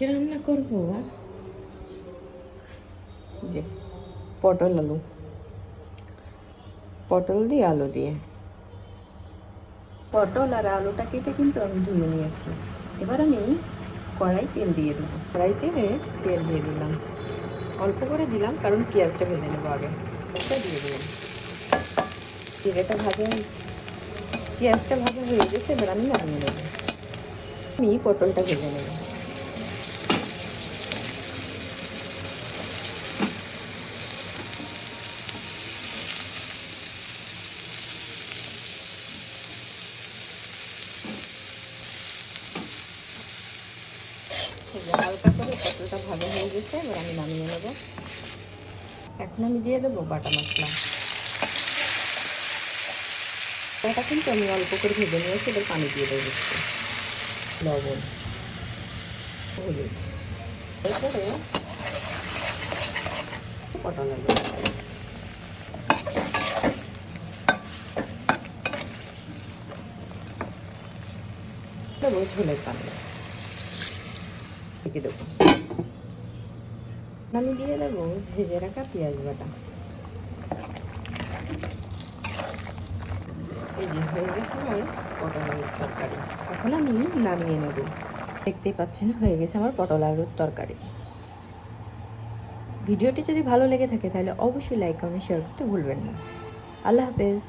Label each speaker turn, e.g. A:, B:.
A: আজকে রান্না করব যে পটল আলু, পটল দিয়ে আলু দিয়ে। পটল আর আলুটা কেটে কিন্তু আমি ধুয়ে নিয়েছি। এবার আমি কড়াই তেল দিয়ে দেবো। কড়াই তেলে তেল দিয়ে দিলাম, অল্প করে দিলাম কারণ পেঁয়াজটা ভেজে নেবো আগে। পেঁয়াজটা দিয়ে দিলাম, জিরেটা ভাজা, পেঁয়াজটা ভাজা হয়ে গেছে। এবার আমি নামিয়ে নেবো। আমি পটলটা ভেজে নেব। হালকা করে পটলটা ভাজা হয়ে গেছে, এবার আমি নামিয়ে নেব। এখন আমি দিয়ে দেবো বাটা মশলা। এটা কিন্তু আমি অল্প করে ভেজে নিয়েছি, এবার পানি দিয়ে দেবো, লবণ, হলুদ, এরপরে পটল আলু দেবো, ঝোলের পানি দিয়ে দেবো। আমি দিয়ে দেবো ভেজে রাখা পেঁয়াজ বাটা। এই যে হয়ে গেছে আমার পটল আলুর তরকারি। এখন আমি নামিয়ে নেব। দেখতেই পাচ্ছেন হয়ে গেছে আমার পটল আলুর তরকারি। ভিডিওটি যদি ভালো লেগে থাকে তাহলে অবশ্যই লাইক কমেন্ট শেয়ার করতে ভুলবেন না। আল্লাহ হাফেজ।